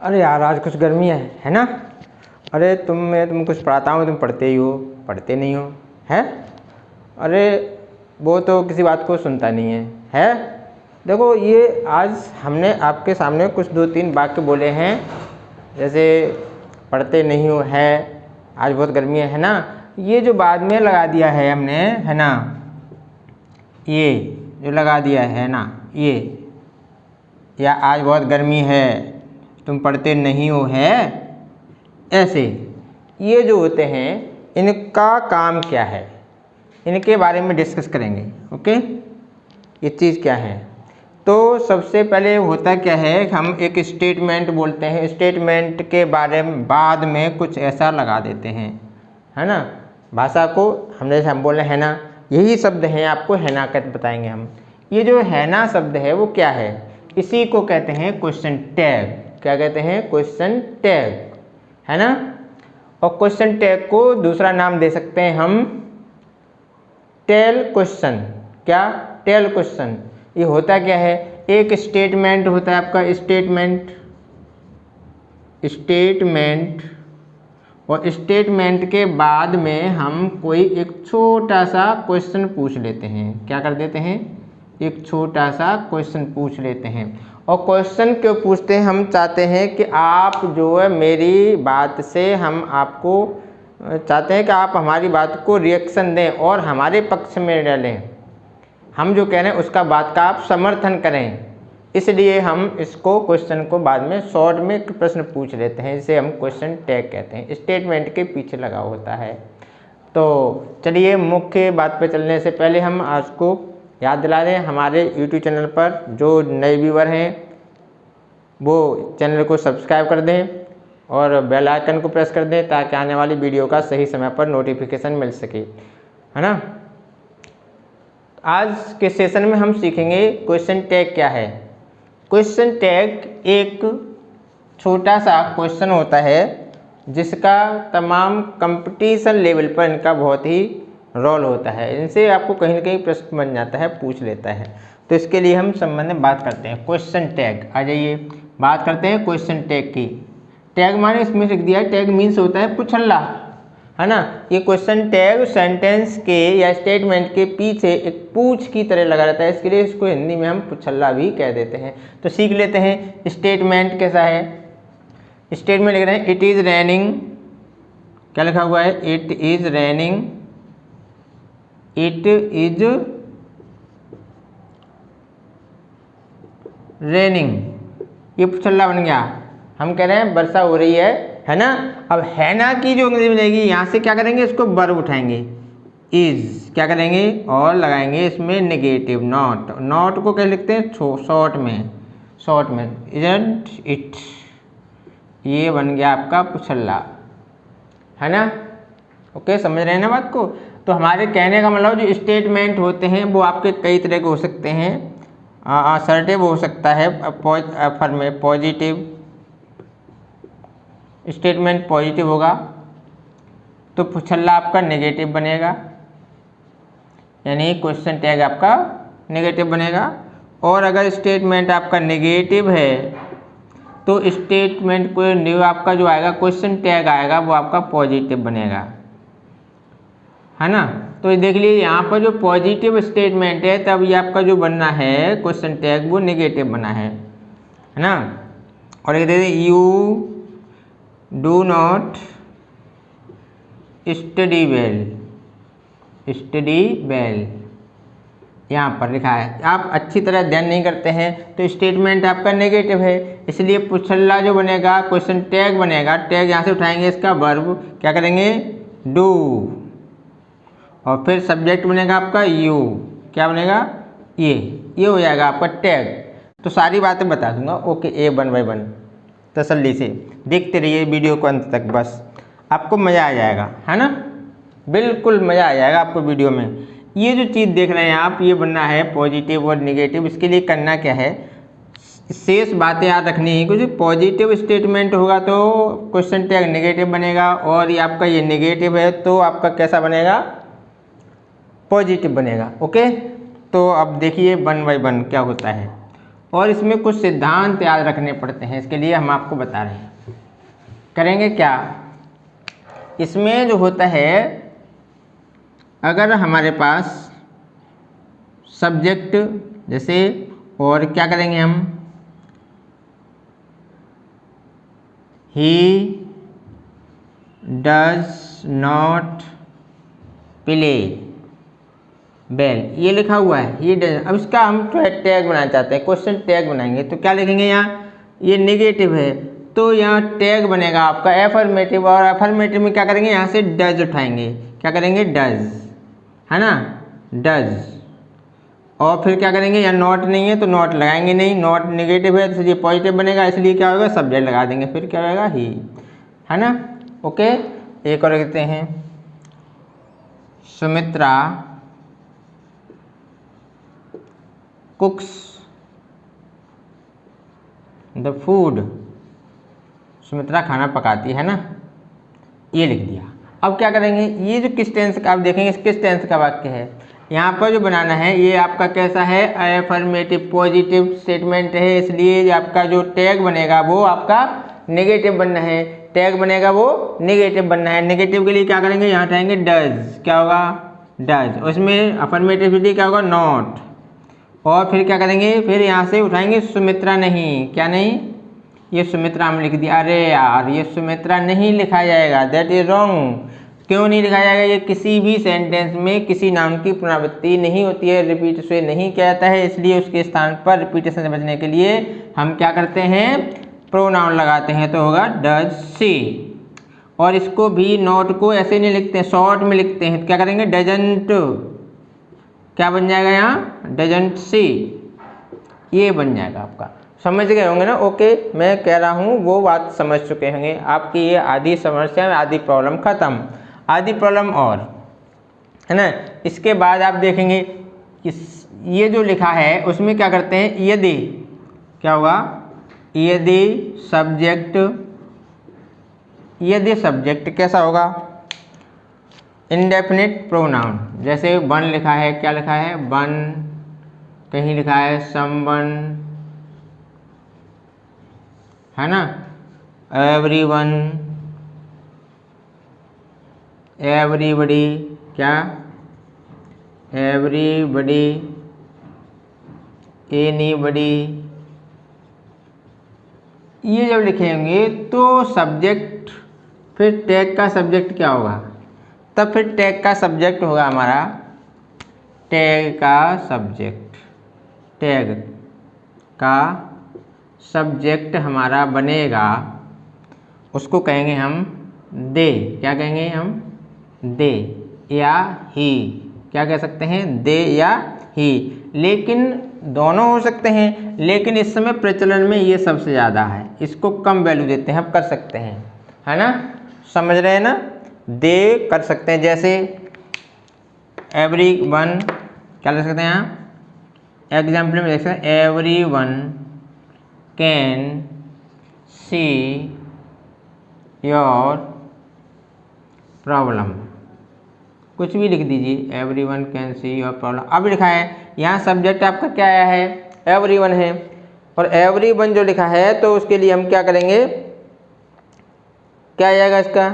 अरे यार आज कुछ गर्मी है ना। अरे मैं तुम कुछ पढ़ाता हूँ, तुम पढ़ते ही हो, पढ़ते नहीं हो है। अरे वो तो किसी बात को सुनता नहीं है। देखो ये आज हमने आपके सामने कुछ 2-3 वाक्य बोले हैं, जैसे पढ़ते नहीं हो है, आज बहुत गर्मी है ना। ये जो बाद में लगा दिया है हमने है ना, ये जो लगा दिया है ना, ये या आज बहुत गर्मी है, तुम पढ़ते नहीं हो है, ऐसे ये जो होते हैं इनका काम क्या है, इनके बारे में डिस्कस करेंगे। ओके, ये चीज़ क्या है। तो सबसे पहले होता क्या है, हम एक स्टेटमेंट बोलते हैं, स्टेटमेंट के बारे में बाद में कुछ ऐसा लगा देते हैं है ना। भाषा को हम बोल रहे हैं ना, यही शब्द हैं, आपको है ना कहते बताएंगे हम। ये जो है ना शब्द है वो क्या है, इसी को कहते हैं क्वेश्चन टैग। क्या कहते हैं, क्वेश्चन टैग है ना। और क्वेश्चन टैग को दूसरा नाम दे सकते हैं हम टेल क्वेश्चन। क्या, टेल क्वेश्चन। ये होता क्या है, एक स्टेटमेंट होता है आपका, स्टेटमेंट और स्टेटमेंट के बाद में हम कोई एक छोटा सा क्वेश्चन पूछ लेते हैं। क्या कर देते हैं, एक छोटा सा क्वेश्चन पूछ लेते हैं। और क्वेश्चन क्यों पूछते हैं, हम चाहते हैं कि आप जो है मेरी बात से, हम आपको चाहते हैं कि आप हमारी बात को रिएक्शन दें और हमारे पक्ष में डालें, हम जो कह रहे हैं उसका बात का आप समर्थन करें। इसलिए हम इसको क्वेश्चन को बाद में शॉर्ट में एक प्रश्न पूछ लेते हैं, इसे हम क्वेश्चन टैग कहते हैं, स्टेटमेंट के पीछे लगा होता है। तो चलिए मुख्य बात पे चलने से पहले हम आज को याद दिला दें, हमारे YouTube चैनल पर जो नए व्यूअर हैं वो चैनल को सब्सक्राइब कर दें और बेल आइकन को प्रेस कर दें, ताकि आने वाली वीडियो का सही समय पर नोटिफिकेशन मिल सके, है ना। आज के सेशन में हम सीखेंगे क्वेश्चन टैग क्या है। क्वेश्चन टैग एक छोटा सा क्वेश्चन होता है जिसका तमाम कंपटीशन लेवल पर इनका बहुत ही रोल होता है। इनसे आपको कहीं ना कहीं प्रश्न बन जाता है, पूछ लेता है। तो इसके लिए हम संबंध में बात करते हैं क्वेश्चन टैग। आ जाइए बात करते हैं क्वेश्चन टैग की। टैग माने इसमें लिख दिया, टैग मीन्स होता है पुछल्ला, है ना। ये क्वेश्चन टैग सेंटेंस के या स्टेटमेंट के पीछे एक पूछ की तरह लगा रहता है, इसके लिए इसको हिंदी में हम पुछल्ला भी कह देते हैं। तो सीख लेते हैं स्टेटमेंट कैसा है। स्टेटमेंट लिख रहे हैं, इट इज़ रेनिंग। क्या लिखा हुआ है, it is raining, it is raining. ये पुछल्ला बन गया। हम कह रहे हैं वर्षा हो रही है ना। अब है ना की जो अंग्रेजी मिलेगी, यहाँ से क्या करेंगे, इसको वर्ब उठाएंगे, इज क्या करेंगे और लगाएंगे इसमें नेगेटिव नॉट। नॉट को क्या लिखते हैं, शॉर्ट में इजंट इट। ये बन गया आपका पुछल्ला, है ना। ओके, समझ रहे हैं ना बात को। तो हमारे कहने का मतलब जो स्टेटमेंट होते हैं वो आपके कई तरह के हो सकते हैं। असर्टिव हो सकता है, पॉजिटिव स्टेटमेंट पॉजिटिव होगा तो पुछल्ला आपका नेगेटिव बनेगा, यानी क्वेश्चन टैग आपका नेगेटिव बनेगा। और अगर स्टेटमेंट आपका नेगेटिव है तो स्टेटमेंट को न्यू आपका जो आएगा क्वेश्चन टैग आएगा वो आपका पॉजिटिव बनेगा, है ना। तो ये देख लीजिए यहाँ पर जो पॉजिटिव स्टेटमेंट है तब ये आपका जो बनना है क्वेश्चन टैग वो नेगेटिव बना है ना। और ये दे दें, you do not study well, यहाँ पर लिखा है। आप अच्छी तरह ध्यान नहीं करते हैं तो स्टेटमेंट आपका नेगेटिव है, इसलिए पुछल्ला जो बनेगा क्वेश्चन टैग बनेगा। टैग यहाँ से उठाएंगे इसका वर्ब, क्या करेंगे, डू, और फिर सब्जेक्ट बनेगा आपका यू। क्या बनेगा, ये हो जाएगा आपका टैग। तो सारी बातें बता दूंगा, ओके, ए 1 बाय 1 तसल्ली से देखते रहिए वीडियो को अंत तक, बस आपको मज़ा आ जाएगा, है ना। बिल्कुल मज़ा आ जाएगा आपको वीडियो में। ये जो चीज़ देख रहे हैं आप, ये बनना है पॉजिटिव और निगेटिव। इसके लिए करना क्या है, शेष बातें याद रखनी है। कुछ पॉजिटिव स्टेटमेंट होगा तो क्वेश्चन टैग नेगेटिव बनेगा, और ये आपका ये नेगेटिव है तो आपका कैसा बनेगा, पॉजिटिव बनेगा। ओके, तो अब देखिए 1 बाय 1 क्या होता है। और इसमें कुछ सिद्धांत याद रखने पड़ते हैं, इसके लिए हम आपको बता रहे हैं। करेंगे क्या, इसमें जो होता है, अगर हमारे पास सब्जेक्ट जैसे, और क्या करेंगे हम, he does not play bell, ये लिखा हुआ है, ही डज। अब इसका हम टैग बनाना चाहते हैं, क्वेश्चन टैग बनाएंगे, तो क्या लिखेंगे यहाँ, ये नेगेटिव है तो यहाँ टैग बनेगा आपका एफर्मेटिव, और एफर्मेटिव में क्या करेंगे, यहाँ से डज उठाएंगे, क्या करेंगे, डज, है ना, डज। और फिर क्या करेंगे, यहाँ नॉट नहीं है तो नॉट लगाएंगे नहीं, नॉट नेगेटिव है तो ये पॉजिटिव बनेगा, इसलिए क्या होगा, सब्जेक्ट लगा देंगे, फिर क्या होगा, ही, है ना। ओके, एक और लिखते हैं, सुमित्रा कुक्स द फूड, सुमित्रा खाना पकाती है ना, ये लिख दिया। अब क्या करेंगे, ये जो किस टेंस का आप देखेंगे, किस टेंस का वाक्य है, यहाँ पर जो बनाना है ये आपका कैसा है, एफर्मेटिव पॉजिटिव स्टेटमेंट है, इसलिए आपका जो टैग बनेगा वो आपका नेगेटिव बनना है, टैग बनेगा वो नेगेटिव बनना है। नेगेटिव के लिए क्या करेंगे, यहाँ उठाएंगे डज, क्या होगा, डज, उसमें अफर्मेटिव के लिए क्या होगा, नॉट, और फिर क्या करेंगे, फिर यहाँ से उठाएंगे सुमित्रा नहीं, क्या नहीं, ये सुमित्रा हम लिख दिया, अरे यार ये सुमित्रा नहीं लिखा जाएगा, दैट इज रॉन्ग। क्यों नहीं लिखा जाएगा, ये किसी भी सेंटेंस में किसी नाम की पुनरावृत्ति नहीं होती है, रिपीट से नहीं किया जाता है, इसलिए उसके स्थान पर रिपीटेशन से बचने के लिए हम क्या करते हैं, प्रोनाउन लगाते हैं, तो होगा डज सी। और इसको भी नॉट को ऐसे नहीं लिखते हैं, शॉर्ट में लिखते हैं, क्या करेंगे, डजंट, क्या बन जाएगा यहाँ, डजंट सी, ये बन जाएगा आपका। समझ गए होंगे ना। ओके, मैं कह रहा हूँ वो बात समझ चुके होंगे, आपकी ये आधी समस्या, आधी प्रॉब्लम खत्म, आधी प्रॉब्लम और, है ना। इसके बाद आप देखेंगे इस ये जो लिखा है उसमें क्या करते हैं, यदि, क्या होगा, यदि सब्जेक्ट, यदि सब्जेक्ट कैसा होगा, इंडेफिनिट प्रोनाउन, जैसे वन लिखा है, क्या लिखा है, वन, कहीं लिखा है समवन, है ना, एवरीवन, एवरीबडी, क्या, एवरीबडी, एनीबडी, ये जब लिखेंगे तो सब्जेक्ट, फिर टैग का सब्जेक्ट क्या होगा, तब फिर टैग का सब्जेक्ट होगा हमारा, टैग का सब्जेक्ट, टैग का सब्जेक्ट हमारा बनेगा, उसको कहेंगे हम दे, क्या कहेंगे हम, दे या ही, क्या कह सकते हैं, दे या ही, लेकिन दोनों हो सकते हैं, लेकिन इस समय प्रचलन में ये सबसे ज़्यादा है, इसको कम वैल्यू देते हैं, हम कर सकते हैं, है ना, समझ रहे हैं ना, दे कर सकते हैं, जैसे एवरी वन, क्या लिख सकते हैं यहाँ, एग्जाम्पल में देख सकते हैं, every one can see your problem, कुछ भी लिख दीजिए, every one can see your problem. अब लिखा है यहाँ सब्जेक्ट आपका क्या आया है, एवरी वन है, और एवरी वन जो लिखा है तो उसके लिए हम क्या करेंगे, क्या आएगा इसका,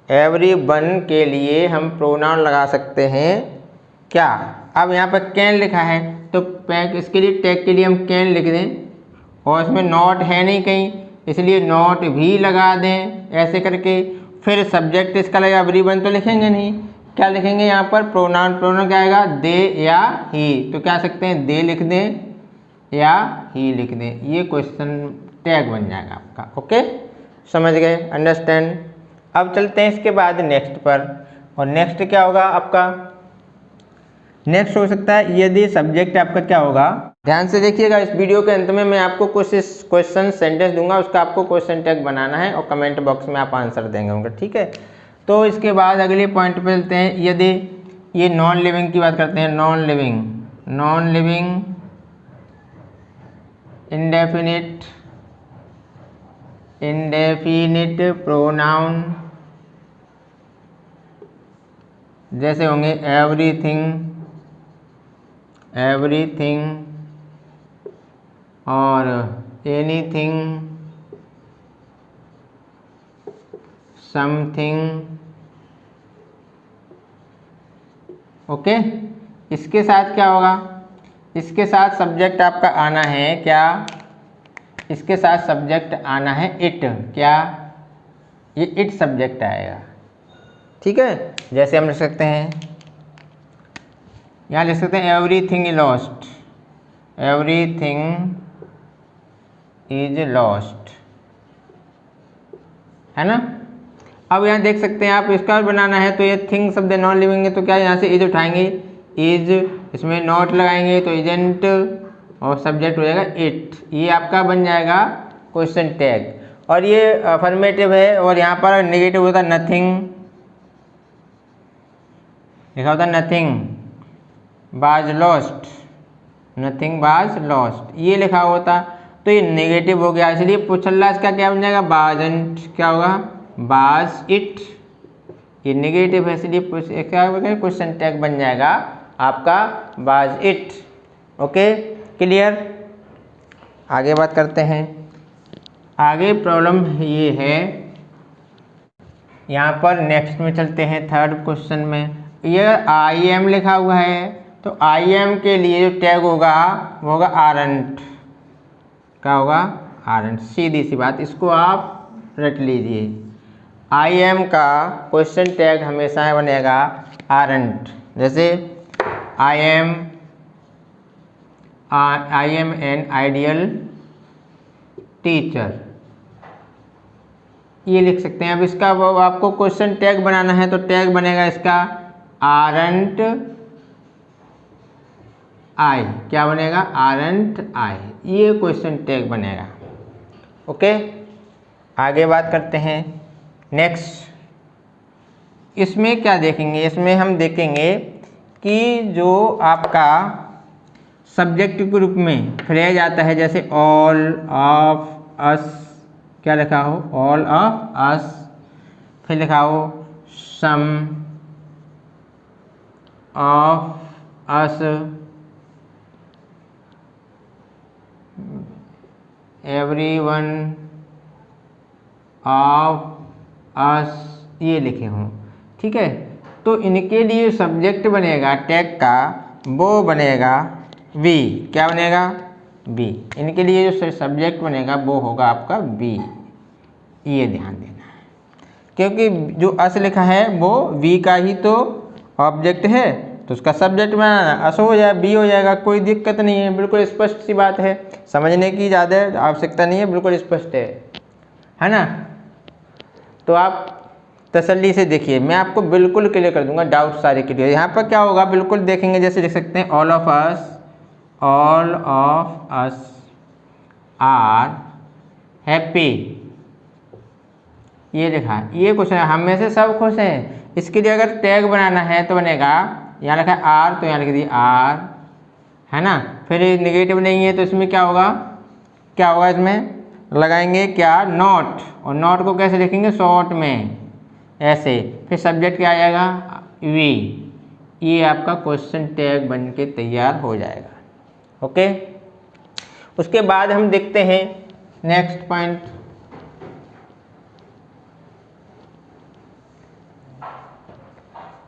एवरी वन के लिए हम प्रोनाउन लगा सकते हैं, क्या, अब यहाँ पर कैन लिखा है तो पैक, इसके लिए टैग के लिए हम कैन लिख दें, और इसमें नॉट है नहीं कहीं, इसलिए नॉट भी लगा दें, ऐसे करके, फिर सब्जेक्ट इसका लगेगा, एवरी वन तो लिखेंगे नहीं, क्या लिखेंगे यहाँ पर, प्रोनाउन, प्रोनाउन क्या आएगा, दे या ही, तो क्या सकते हैं, दे लिख दें या ही लिख दें, ये क्वेश्चन टैग बन जाएगा आपका। ओके, समझ गए, अंडरस्टैंड। अब चलते हैं इसके बाद नेक्स्ट पर, और नेक्स्ट क्या होगा आपका, नेक्स्ट हो सकता है यदि सब्जेक्ट आपका क्या होगा, ध्यान से देखिएगा, इस वीडियो के अंत में मैं आपको कुछ क्वेश्चन सेंटेंस दूंगा, उसका आपको क्वेश्चन टैग बनाना है और कमेंट बॉक्स में आप आंसर देंगे होंगे, ठीक है। तो इसके बाद अगले पॉइंट पे चलते हैं, यदि ये नॉन लिविंग की बात करते हैं, non living, non living indefinite, indefinite pronoun, जैसे होंगे एवरीथिंग, एवरीथिंग, और एनीथिंग, समथिंग। ओके, इसके साथ क्या होगा, इसके साथ सब्जेक्ट आपका आना है क्या, इसके साथ सब्जेक्ट आना है इट। क्या, ये इट सब्जेक्ट आएगा। ठीक है, जैसे हम लिख सकते हैं, यहाँ लिख सकते हैं everything is lost, everything is lost, है ना। अब यहाँ देख सकते हैं आप, इसका बनाना है तो ये थिंग शब्द नॉन लिविंग है, तो क्या यहाँ से इज उठाएंगे, इज, इसमें नॉट लगाएंगे तो इजेंट, और सब्जेक्ट हो जाएगा इट। ये आपका बन जाएगा क्वेश्चन टैग। और ये अफर्मेटिव है, और यहाँ पर नेगेटिव होता है नथिंग, लिखा होता है nothing was lost, nothing was lost, ये लिखा होता तो ये नेगेटिव हो गया, इसलिए पुछल्ला इसका क्या बन जाएगा, वाजंट, क्या होगा, वाज इट। ये नेगेटिव है इसलिए क्या होगा, क्वेश्चन टैग बन जाएगा आपका वाज इट। Okay, clear. आगे बात करते हैं। आगे प्रॉब्लम ये है, यहाँ पर नेक्स्ट में चलते हैं थर्ड क्वेश्चन में। ये आई एम लिखा हुआ है, तो आई एम के लिए जो टैग होगा वो होगा आरंट। क्या होगा, आरंट। सीधी सी बात, इसको आप रट लीजिए। आई एम का क्वेश्चन टैग हमेशा बनेगा आरंट। जैसे I am an ideal teacher, ये लिख सकते हैं। अब इसका आपको क्वेश्चन टैग बनाना है तो टैग बनेगा इसका आरंट आई। क्या बनेगा, आरंट आई, ये क्वेश्चन टैग बनेगा। ओके, आगे बात करते हैं नेक्स्ट। इसमें क्या देखेंगे, इसमें हम देखेंगे कि जो आपका सब्जेक्ट के रूप में फ्रेज आता है, जैसे ऑल ऑफ अस, क्या लिखा हो, ऑल ऑफ अस, फिर लिखा हो some of us, everyone of us, ये लिखे हों। ठीक है, तो इनके लिए सब्जेक्ट बनेगा टैग का, वो बनेगा वी। क्या बनेगा, बी। इनके लिए जो सब्जेक्ट बनेगा वो होगा आपका बी, ये ध्यान देना है, क्योंकि जो अस लिखा है वो वी का ही तो ऑब्जेक्ट है, तो उसका सब्जेक्ट बनाना अस हो जाए, बी हो जाएगा, कोई दिक्कत नहीं है, बिल्कुल स्पष्ट सी बात है, समझने की ज़्यादा आवश्यकता नहीं है, बिल्कुल स्पष्ट है ना। तो आप तसल्ली से देखिए, मैं आपको बिल्कुल क्लियर कर दूंगा, डाउट सारे क्लियर। यहाँ पर क्या होगा, बिल्कुल देखेंगे, जैसे लिख सकते हैं all of us, all of us are happy, ये लिखा, ये कुछ है, हम में से सब खुश हैं। इसके लिए अगर टैग बनाना है तो बनेगा, यहाँ लिखा है आर, तो यहाँ लिख दिए आर, है ना। फिर नेगेटिव नहीं है तो इसमें क्या होगा, क्या होगा, इसमें लगाएंगे क्या, नॉट, और नॉट को कैसे लिखेंगे, शॉर्ट में ऐसे, फिर सब्जेक्ट क्या आ जाएगा, वी। ये आपका क्वेश्चन टैग बन के तैयार हो जाएगा। ओके, उसके बाद हम देखते हैं नेक्स्ट पॉइंट।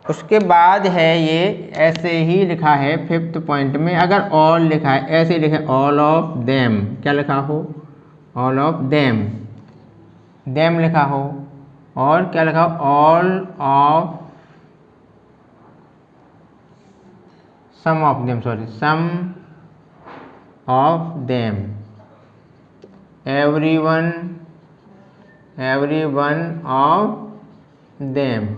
उसके बाद है, ये ऐसे ही लिखा है फिफ्थ पॉइंट में, अगर ऑल लिखा है ऐसे लिखा है, ऑल ऑफ देम, क्या लिखा हो, ऑल ऑफ देम, देम लिखा हो, और क्या लिखा हो, all of some of them, sorry some of them, everyone, everyone of them,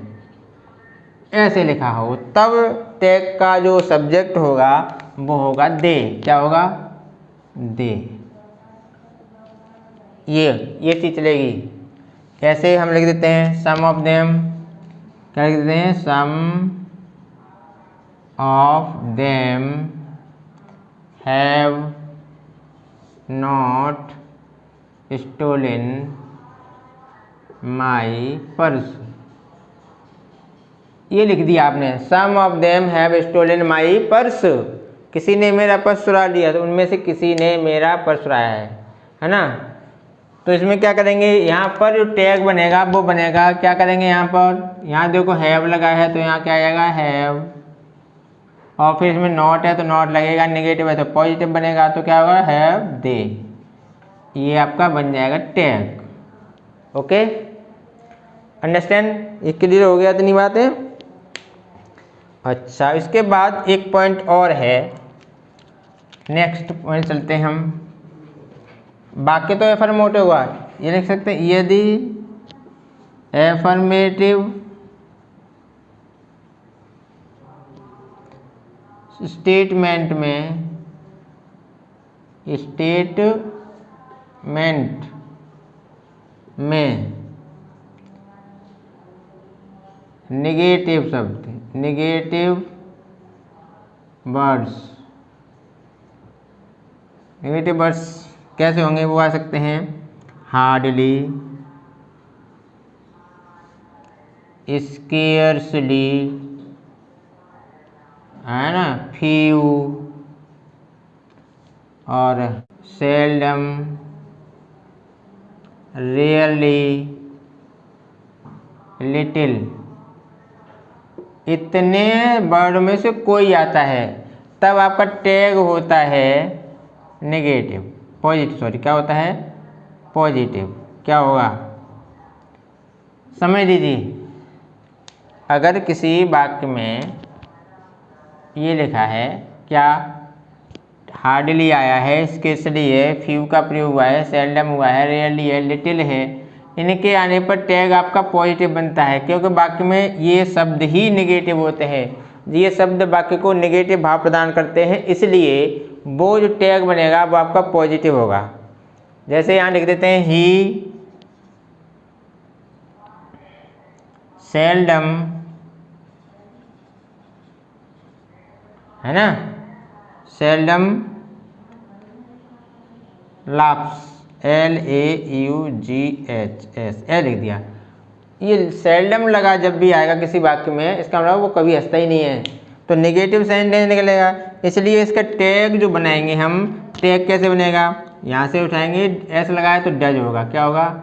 ऐसे लिखा हो, तब टैग का जो सब्जेक्ट होगा वो होगा दे। क्या होगा, दे, ये चीज चलेगी। कैसे हम लिख देते हैं, सम ऑफ देम, क्या लिख देते हैं, some of them have not stolen my purse, ये लिख दिया आपने, some of them have stolen my purse, किसी ने मेरा पर्स चुरा लिया, तो उनमें से किसी ने मेरा पर्स चुराया है ना। तो इसमें क्या करेंगे, यहाँ पर जो टैग बनेगा वो बनेगा, क्या करेंगे यहाँ पर, यहाँ देखो हैव लगा है तो यहाँ क्या आएगा हैव, और फिर इसमें नॉट है तो नॉट लगेगा, नेगेटिव है तो पॉजिटिव बनेगा, तो क्या होगा हैव दे, ये आपका बन जाएगा टैग। ओके, अंडरस्टैंड, ये क्लियर हो गया इतनी बातें। अच्छा, इसके बाद एक पॉइंट और है, नेक्स्ट पॉइंट चलते हैं हम। बाकी तो एफर्मेटिव हुआ, ये लिख सकते हैं यदि एफर्मेटिव स्टेटमेंट में नेगेटिव शब्द, नेगेटिव वर्ड्स कैसे होंगे, वो आ सकते हैं हार्डली, स्केर्सली, है ना, फ्यू और सेल्डम, रेयरली, लिटिल। इतने वर्ड में से कोई आता है तब आपका टैग होता है नेगेटिव, पॉजिटिव, सॉरी क्या होता है पॉजिटिव। क्या होगा समझ लीजिए, अगर किसी वाक्य में ये लिखा है क्या, हार्डली आया है, स्केर्सली है, फ्यू का प्रयोग हुआ है, सेल्डम हुआ है, रेयरली है, लिटिल है, इनके आने पर टैग आपका पॉजिटिव बनता है, क्योंकि वाक्य में ये शब्द ही नेगेटिव होते हैं, ये शब्द वाक्य को नेगेटिव भाव प्रदान करते हैं, इसलिए वो जो टैग बनेगा वो आपका पॉजिटिव होगा। जैसे यहाँ लिख देते हैं ही सेल्डम, है ना, सेल्डम लाफ्स, LAUGHS लिख दिया। ये सेल्डम लगा जब भी आएगा किसी वाक्य में, इसका मतलब वो कभी हंसता ही नहीं है, तो नेगेटिव सेंटेंस निकलेगा। इसलिए इसका टैग जो बनाएंगे हम, टैग कैसे बनेगा, यहाँ से उठाएंगे, एस लगाए तो डज होगा, क्या होगा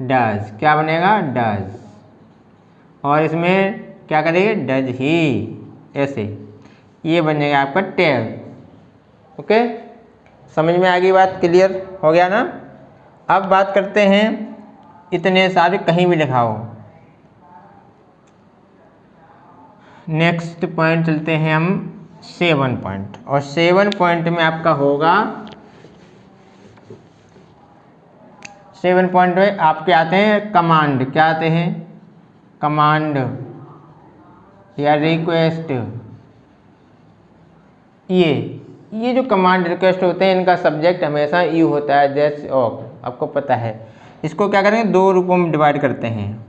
डज, क्या बनेगा डज, और इसमें क्या करेंगे डज ही, ऐसे ये बनेगा आपका टैग। ओके, समझ में आ गई बात, क्लियर हो गया ना। अब बात करते हैं, इतने सारे कहीं भी लिखा हो। नेक्स्ट पॉइंट चलते हैं हम 7 पॉइंट, और 7 पॉइंट में आपका होगा, 7 पॉइंट में आपके आते हैं कमांड, क्या आते हैं कमांड या रिक्वेस्ट। ये जो कमांड रिक्वेस्ट होते हैं इनका सब्जेक्ट हमेशा यू होता है, जैसे आपको पता है। इसको क्या करेंगे, 2 रूपों में डिवाइड करते हैं।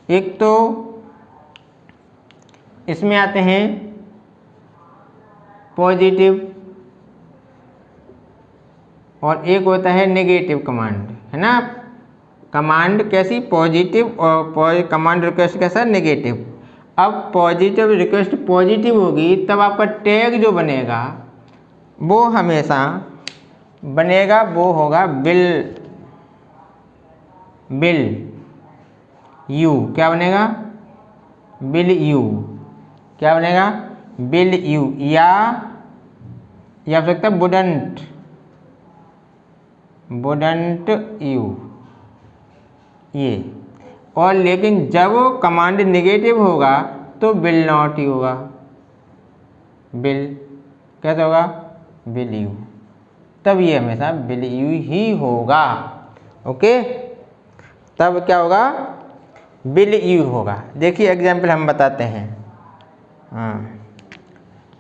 एक तो इसमें आते हैं पॉजिटिव, और एक होता है नेगेटिव कमांड, है ना। कमांड कैसी पॉजिटिव, और कमांड रिक्वेस्ट कैसा नेगेटिव। अब पॉजिटिव रिक्वेस्ट पॉजिटिव होगी तब आपका टैग जो बनेगा वो हमेशा बनेगा, वो होगा विल यू, क्या बनेगा विल यू, क्या बनेगा विल यू, या हो सकता है वुडंट यू, ये। और लेकिन जब वो कमांड नेगेटिव होगा तो विल नॉट यू होगा, विल कैसे होगा विल यू, तब ये हमेशा विल यू ही होगा। ओके, तब क्या होगा विल यू होगा। देखिए एग्जाम्पल हम बताते हैं। हाँ,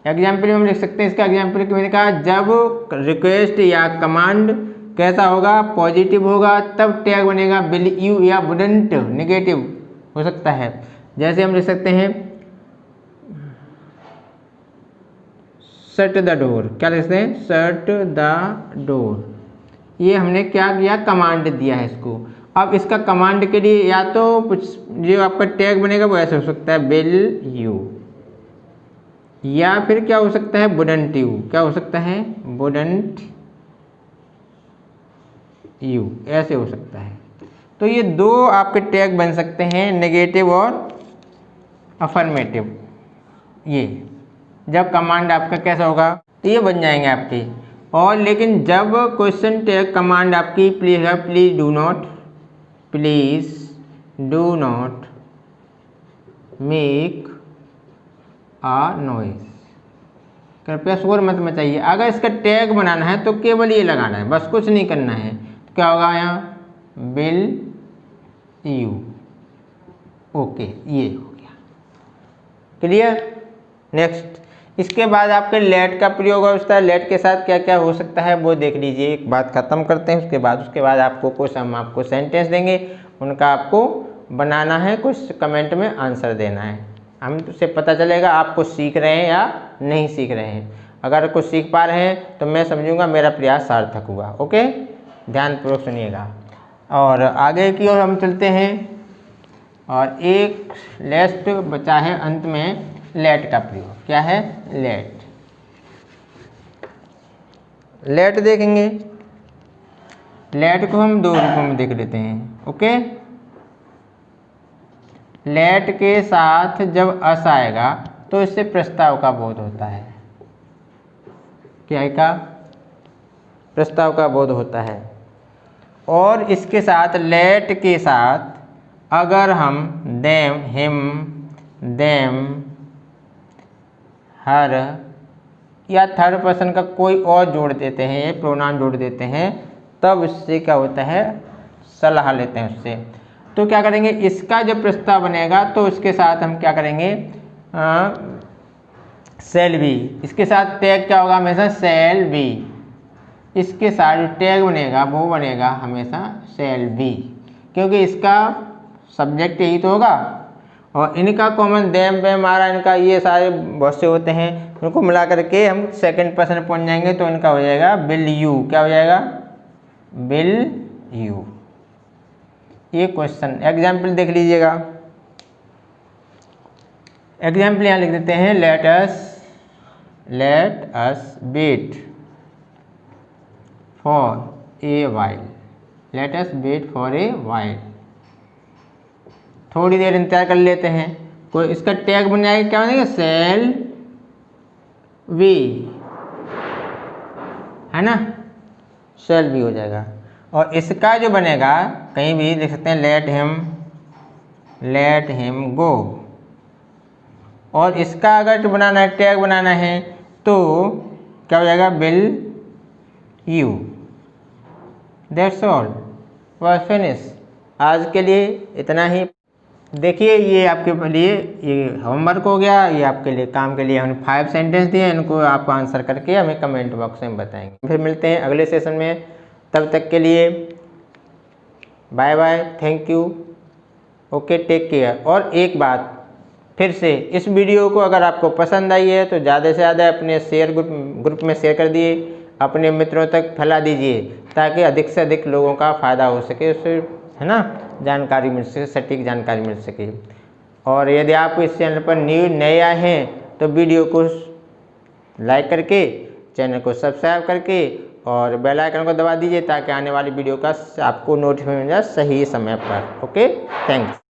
एग्जाम्पल हम लिख सकते हैं, इसका एग्जाम्पल मैंने कहा, जब रिक्वेस्ट या कमांड कैसा होगा पॉजिटिव होगा तब टैग बनेगा विल यू या वुडंट, नेगेटिव हो सकता है। जैसे हम लिख सकते हैं शट द डोर, क्या लिखते हैं शट द डोर, ये हमने क्या किया कमांड दिया है इसको। अब इसका कमांड के लिए या तो कुछ जो आपका टैग बनेगा वो ऐसे हो सकता है विल यू, या फिर क्या हो सकता है, वुडंट यू, क्या हो सकता है, वुडंट यू, ऐसे हो सकता है। तो ये दो आपके टैग बन सकते हैं, नेगेटिव और अफर्मेटिव। ये जब कमांड आपका कैसा होगा, तो ये बन जाएंगे आपके। और लेकिन जब क्वेश्चन टैग कमांड आपकी प्लीज है, please do not make a noise, कृपया शोर मत मचाइए। अगर इसका टैग बनाना है तो केवल ये लगाना है, बस कुछ नहीं करना है। तो क्या होगा यहाँ, विल यू, ओके, ये हो गया, क्लियर। नेक्स्ट, इसके बाद आपके लेट का प्रयोग होता है। लेट के साथ क्या क्या हो सकता है वो देख लीजिए। एक बात खत्म करते हैं, उसके बाद आपको कुछ हम आपको सेंटेंस देंगे, उनका आपको बनाना है, कुछ कमेंट में आंसर देना है। हम उससे पता चलेगा आप कुछ सीख रहे हैं या नहीं सीख रहे हैं। अगर कुछ सीख पा रहे हैं तो मैं समझूंगा मेरा प्रयास सार्थक हुआ। ओके, ध्यानपूर्वक सुनिएगा। और आगे की ओर हम चलते हैं, और एक लास्ट बचा है अंत में, लेट का प्रयोग। क्या है, लेट देखेंगे। लेट को हम दो रूपों में देख लेते हैं। ओके, लेट के साथ जब अस आएगा तो इससे प्रस्ताव का बोध होता है। क्या का, प्रस्ताव का बोध होता है। और इसके साथ लेट के साथ अगर हम देम, हिम, देम, हर या थर्ड पर्सन का कोई और जोड़ देते हैं, ये प्रोनाउन जोड़ देते हैं, तब इससे क्या होता है, सलाह लेते हैं उससे। तो क्या करेंगे, इसका जब प्रस्ताव बनेगा तो इसके साथ हम क्या करेंगे, सेल बी। इसके साथ टैग क्या होगा, हमेशा सेल बी। इसके साथ जो टैग बनेगा वो बनेगा हमेशा सेल बी, क्योंकि इसका सब्जेक्ट यही तो होगा। और इनका कॉमन देम वेम आ रहा है, इनका ये सारे बहुत से होते हैं, उनको मिला करके हम सेकंड पर्सन पहुंच जाएंगे तो इनका हो जाएगा विल यू। क्या हो जाएगा, विल यू। ये क्वेश्चन एग्जाम्पल देख लीजिएगा। एग्जाम्पल यहाँ लिख देते हैं, let us wait for a while, let us wait for a while, थोड़ी देर इंतजार कर लेते हैं। कोई इसका टैग बन जाएगा, क्या बनेगा, सेल वी, है ना, सेल वी हो जाएगा। और इसका जो बनेगा, कहीं भी लिख सकते हैं लेट हिम गो। और इसका अगर बनाना है, टैग बनाना है, तो क्या हो जाएगा, विल यू। दैट्स ऑल, बस फिनिश। आज के लिए इतना ही। देखिए, ये आपके लिए ये होमवर्क हो गया, ये आपके लिए काम के लिए हमने 5 सेंटेंस दिए, इनको आप आंसर करके हमें कमेंट बॉक्स में बताएंगे। फिर मिलते हैं अगले सेशन में, तब तक के लिए bye bye, thank you, okay, take care. और एक बात फिर से, इस वीडियो को अगर आपको पसंद आई है तो ज़्यादा से ज़्यादा अपने शेयर ग्रुप में शेयर कर दिए, अपने मित्रों तक फैला दीजिए, ताकि अधिक से अधिक लोगों का फ़ायदा हो सके, उससे, है ना, जानकारी मिल सके, सटीक जानकारी मिल सके। और यदि आप इस चैनल पर नए आए हैं तो वीडियो को लाइक करके, चैनल को सब्सक्राइब करके और बेल आइकन को दबा दीजिए, ताकि आने वाली वीडियो का आपको नोटिफिकेशन मिल जाए सही समय पर। Okay, thanks.